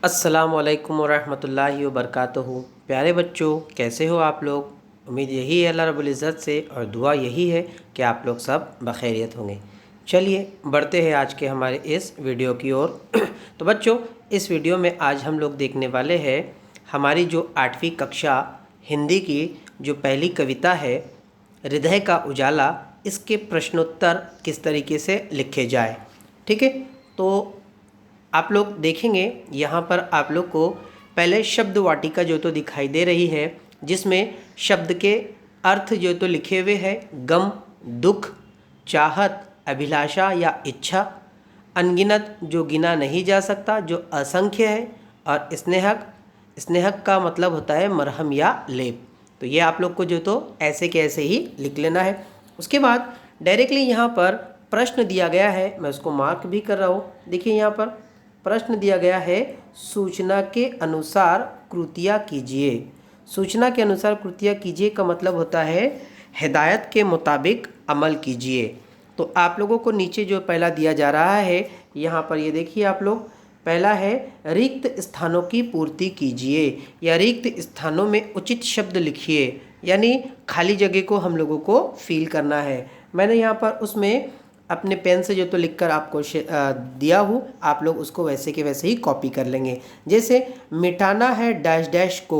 अस्सलामुअलैकुम वरहमतुल्लाहि वबरकातुहू। प्यारे बच्चों, कैसे हो आप लोग। उम्मीद यही है अल्लाह रब्बुल इज़्ज़त से और दुआ यही है कि आप लोग सब बखैरियत होंगे। चलिए बढ़ते हैं आज के हमारे इस वीडियो की ओर। तो बच्चों, इस वीडियो में आज हम लोग देखने वाले हैं हमारी जो 8वीं कक्षा हिंदी की जो पहली कविता है हृदय का उजाला, इसके प्रश्नोत्तर किस तरीके से लिखे जाए। ठीक है, तो आप लोग देखेंगे यहाँ पर आप लोग को पहले शब्द वाटिका जो तो दिखाई दे रही है, जिसमें शब्द के अर्थ जो तो लिखे हुए हैं। गम, दुख, चाहत, अभिलाषा या इच्छा, अनगिनत जो गिना नहीं जा सकता, जो असंख्य है, और स्नेहक, स्नेहक का मतलब होता है मरहम या लेप। तो ये आप लोग को जो तो ऐसे के ऐसे ही लिख लेना है। उसके बाद डायरेक्टली यहाँ पर प्रश्न दिया गया है, मैं उसको मार्क भी कर रहा हूँ। देखिए यहाँ पर प्रश्न दिया गया है, सूचना के अनुसार कृतियाँ कीजिए। सूचना के अनुसार कृतियाँ कीजिए का मतलब होता है हिदायत के मुताबिक अमल कीजिए। तो आप लोगों को नीचे जो पहला दिया जा रहा है, यहाँ पर ये देखिए आप लोग, पहला है रिक्त स्थानों की पूर्ति कीजिए, या रिक्त स्थानों में उचित शब्द लिखिए, यानी खाली जगह को हम लोगों को फील करना है। मैंने यहाँ पर उसमें अपने पेन से जो तो लिखकर आपको दिया हूँ, आप लोग उसको वैसे के वैसे ही कॉपी कर लेंगे। जैसे मिटाना है डैश डैश को,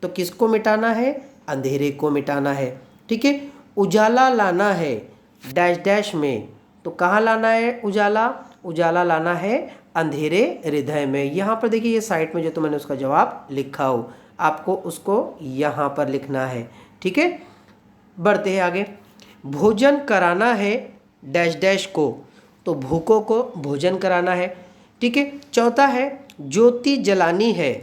तो किसको मिटाना है? अंधेरे को मिटाना है। ठीक है। उजाला लाना है डैश डैश में, तो कहाँ लाना है उजाला? उजाला लाना है अंधेरे हृदय में। यहाँ पर देखिए ये साइड में जो तो मैंने उसका जवाब लिखा हो, आपको उसको यहाँ पर लिखना है। ठीक है, बढ़ते हैं आगे। भोजन कराना है डैश डैश को, तो भूखों को भोजन कराना है। ठीक है। चौथा है ज्योति जलानी है।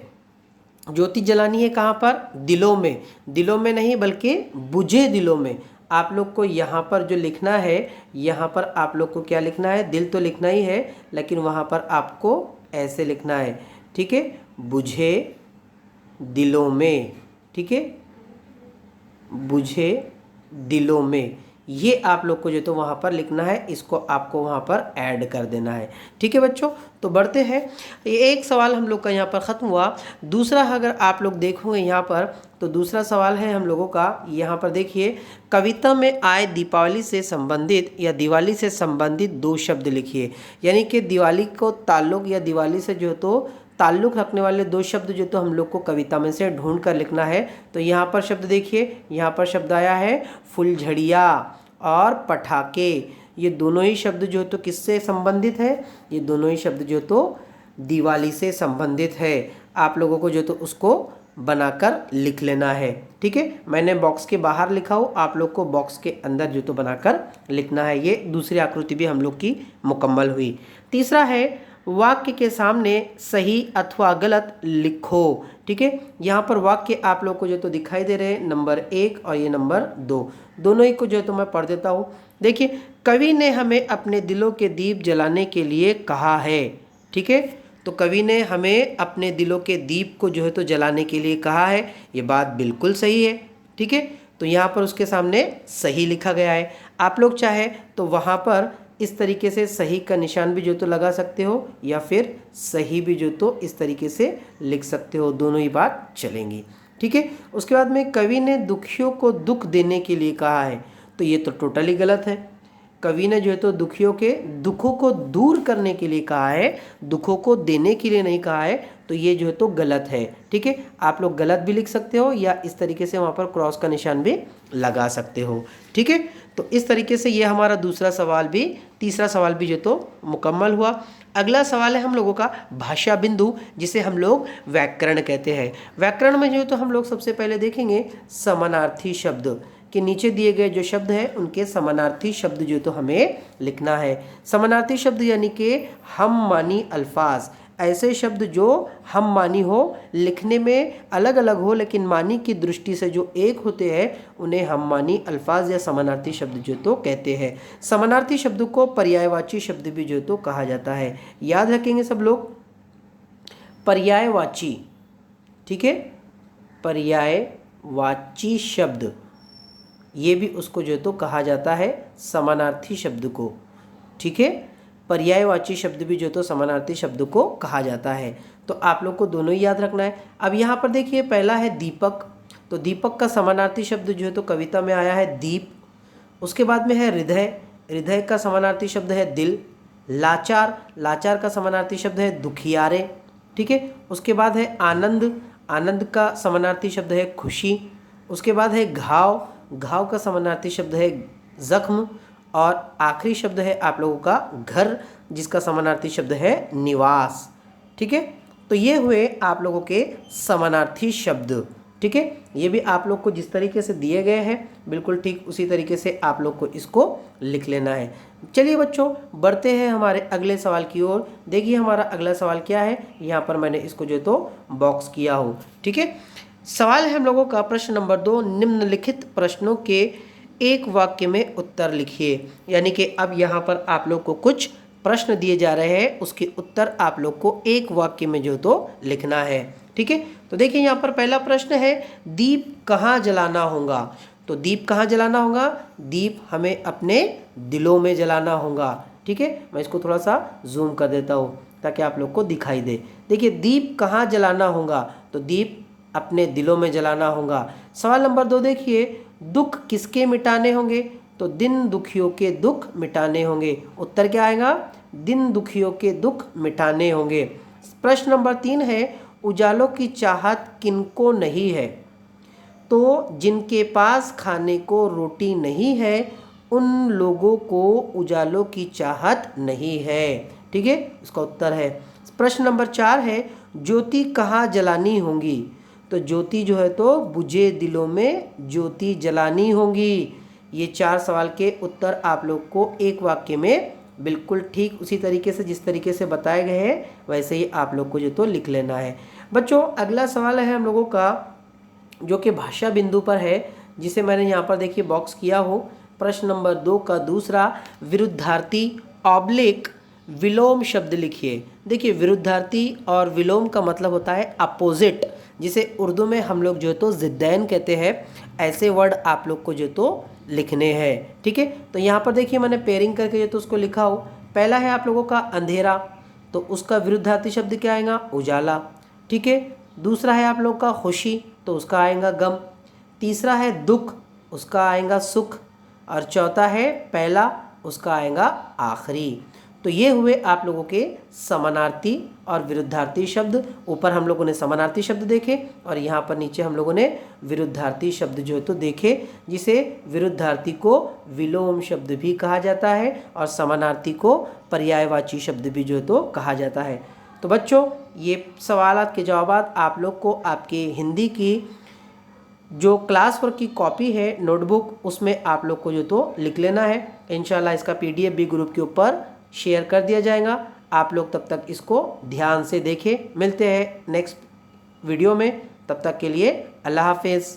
ज्योति जलानी है कहाँ पर? दिलों में। दिलों में नहीं बल्कि बुझे दिलों में। आप लोग को यहाँ पर जो लिखना है, यहाँ पर आप लोग को क्या लिखना है? दिल तो लिखना ही है, लेकिन वहाँ पर आपको ऐसे लिखना है। ठीक है, बुझे दिलों में। ठीक है, बुझे दिलों में, ये आप लोग को जो तो वहाँ पर लिखना है, इसको आपको वहाँ पर ऐड कर देना है। ठीक है बच्चों, तो बढ़ते हैं। ये एक सवाल हम लोग का यहाँ पर ख़त्म हुआ। दूसरा अगर आप लोग देखोगे यहाँ पर, तो दूसरा सवाल है हम लोगों का, यहाँ पर देखिए, कविता में आए दीपावली से संबंधित या दिवाली से संबंधित दो शब्द लिखिए। यानी कि दिवाली को ताल्लुक़ या दिवाली से जो तो ताल्लुक़ रखने वाले दो शब्द जो तो हम लोग को कविता में से ढूंढ कर लिखना है। तो यहाँ पर शब्द देखिए, यहाँ पर शब्द आया है फुलझड़िया और पटाखे। ये दोनों ही शब्द जो तो किससे संबंधित है? ये दोनों ही शब्द जो तो दिवाली से संबंधित है। आप लोगों को जो तो उसको बनाकर लिख लेना है। ठीक है, मैंने बॉक्स के बाहर लिखा हो, आप लोग को बॉक्स के अंदर जो तो बनाकर लिखना है। ये दूसरी आकृति भी हम लोग की मुकम्मल हुई। तीसरा है वाक्य के सामने सही अथवा गलत लिखो। ठीक है, यहाँ पर वाक्य आप लोग को जो तो दिखाई दे रहे हैं, नंबर 1 और ये नंबर 2, दोनों ही को जो तो मैं पढ़ देता हूँ। देखिए, कवि ने हमें अपने दिलों के दीप जलाने के लिए कहा है। ठीक है, तो कवि ने हमें अपने दिलों के दीप को जो है तो जलाने के लिए कहा है, ये बात बिल्कुल सही है। ठीक है, तो यहाँ पर उसके सामने सही लिखा गया है। आप लोग चाहे तो वहाँ पर इस तरीके से सही का निशान भी जो तो लगा सकते हो, या फिर सही भी जो तो इस तरीके से लिख सकते हो, दोनों ही बात चलेंगी। ठीक है, उसके बाद में कवि ने दुखियों को दुख देने के लिए कहा है, तो ये तो टोटली गलत है। कवि ने जो है तो दुखियों के दुखों को दूर करने के लिए कहा है, दुखों को देने के लिए नहीं कहा है, तो ये जो है तो गलत है। ठीक है, आप लोग गलत भी लिख सकते हो, या इस तरीके से वहाँ पर क्रॉस का निशान भी लगा सकते हो। ठीक है, तो इस तरीके से ये हमारा दूसरा सवाल भी, तीसरा सवाल भी जो तो मुकम्मल हुआ। अगला सवाल है हम लोगों का भाषा बिंदु, जिसे हम लोग व्याकरण कहते हैं। व्याकरण में जो तो हम लोग सबसे पहले देखेंगे समानार्थी शब्द के नीचे दिए गए जो शब्द हैं, उनके समानार्थी शब्द जो तो हमें लिखना है। समानार्थी शब्द यानी कि हम मानी अल्फाज, ऐसे शब्द जो हम मानी हो, लिखने में अलग अलग हो लेकिन मानी की दृष्टि से जो एक होते हैं, उन्हें हम मानी अल्फाज या समानार्थी शब्द जो तो कहते हैं। समानार्थी शब्द को पर्यायवाची शब्द भी जो तो कहा जाता है। याद रखेंगे सब लोग, पर्यायवाची। ठीक है, पर्यायवाची शब्द, ये भी उसको जो तो कहा जाता है समानार्थी शब्द को। ठीक है, पर्यायवाची शब्द भी जो तो समानार्थी शब्द को कहा जाता है। तो आप लोग को दोनों ही याद रखना है। अब यहाँ पर देखिए पहला है दीपक, तो दीपक का समानार्थी शब्द जो है तो कविता में आया है दीप। उसके बाद में है हृदय, हृदय का समानार्थी शब्द है दिल। लाचार, लाचार का समानार्थी शब्द है दुखियारे, ठीक है। उसके बाद है आनंद, आनंद का समानार्थी शब्द है खुशी। उसके बाद है घाव, घाव का समानार्थी शब्द है जख्म। और आखिरी शब्द है आप लोगों का घर, जिसका समानार्थी शब्द है निवास, ठीक है। तो ये हुए आप लोगों के समानार्थी शब्द, ठीक है। ये भी आप लोग को जिस तरीके से दिए गए हैं बिल्कुल ठीक उसी तरीके से आप लोग को इसको लिख लेना है। चलिए बच्चों बढ़ते हैं हमारे अगले सवाल की ओर। देखिए हमारा अगला सवाल क्या है, यहाँ पर मैंने इसको जो तो बॉक्स किया हो, ठीक है। सवाल है हम लोगों का प्रश्न नंबर 2, निम्नलिखित प्रश्नों के एक वाक्य में उत्तर लिखिए। यानी कि अब यहाँ पर आप लोग को कुछ प्रश्न दिए जा रहे हैं, उसके उत्तर आप लोग को एक वाक्य में जो तो लिखना है, ठीक है। तो देखिए यहाँ पर पहला प्रश्न है दीप कहाँ जलाना होगा। तो दीप कहाँ जलाना होगा, दीप हमें अपने दिलों में जलाना होगा, ठीक है। मैं इसको थोड़ा सा जूम कर देता हूँ ताकि आप लोग को दिखाई दे। देखिए दीप कहाँ जलाना होगा, तो दीप अपने दिलों में जलाना होगा। सवाल नंबर 2 देखिए, दुख किसके मिटाने होंगे, तो दिन दुखियों के दुख मिटाने होंगे। उत्तर क्या आएगा, दिन दुखियों के दुख मिटाने होंगे। प्रश्न नंबर 3 है उजालों की चाहत किनको नहीं है, तो जिनके पास खाने को रोटी नहीं है उन लोगों को उजालों की चाहत नहीं है, ठीक है। इसका उत्तर है। प्रश्न नंबर 4 है ज्योति कहाँ जलानी होंगी, तो ज्योति जो है तो बुझे दिलों में ज्योति जलानी होंगी। ये 4 सवाल के उत्तर आप लोग को एक वाक्य में बिल्कुल ठीक उसी तरीके से जिस तरीके से बताए गए हैं वैसे ही आप लोग को जो तो लिख लेना है। बच्चों अगला सवाल है हम लोगों का जो कि भाषा बिंदु पर है, जिसे मैंने यहाँ पर देखिए बॉक्स किया हो। प्रश्न नंबर 2 का दूसरा, विरुद्धार्थी ऑब्लिक विलोम शब्द लिखिए। देखिए विरुद्धार्थी और विलोम का मतलब होता है अपोजिट, जिसे उर्दू में हम लोग जो तो ज़िद्दैन कहते हैं। ऐसे वर्ड आप लोग को जो तो लिखने हैं, ठीक है। तो यहाँ पर देखिए मैंने पेयरिंग करके जो तो उसको लिखा हो। पहला है आप लोगों का अंधेरा, तो उसका विरुद्धार्थी शब्द क्या आएगा, उजाला, ठीक है। दूसरा है आप लोग का खुशी, तो उसका आएगा गम। तीसरा है दुख, उसका आएगा सुख। और चौथा है पहला, उसका आएगा आखिरी। तो ये हुए आप लोगों के समानार्थी और विरुद्धार्थी शब्द। ऊपर हम लोगों ने समानार्थी शब्द देखे और यहाँ पर नीचे हम लोगों ने विरुद्धार्थी शब्द जो है तो देखे, जिसे विरुद्धार्थी को विलोम शब्द भी कहा जाता है और समानार्थी को पर्यायवाची शब्द भी जो है तो कहा जाता है। तो बच्चों ये सवालात के जवाब आप लोग को आपके हिंदी की जो क्लास वर्क की कॉपी है नोटबुक, उसमें आप लोग को जो तो लिख लेना है। इंशाल्लाह इसका PDF भी ग्रुप के ऊपर शेयर कर दिया जाएगा। आप लोग तब तक इसको ध्यान से देखें। मिलते हैं नेक्स्ट वीडियो में, तब तक के लिए अल्लाह हाफिज़।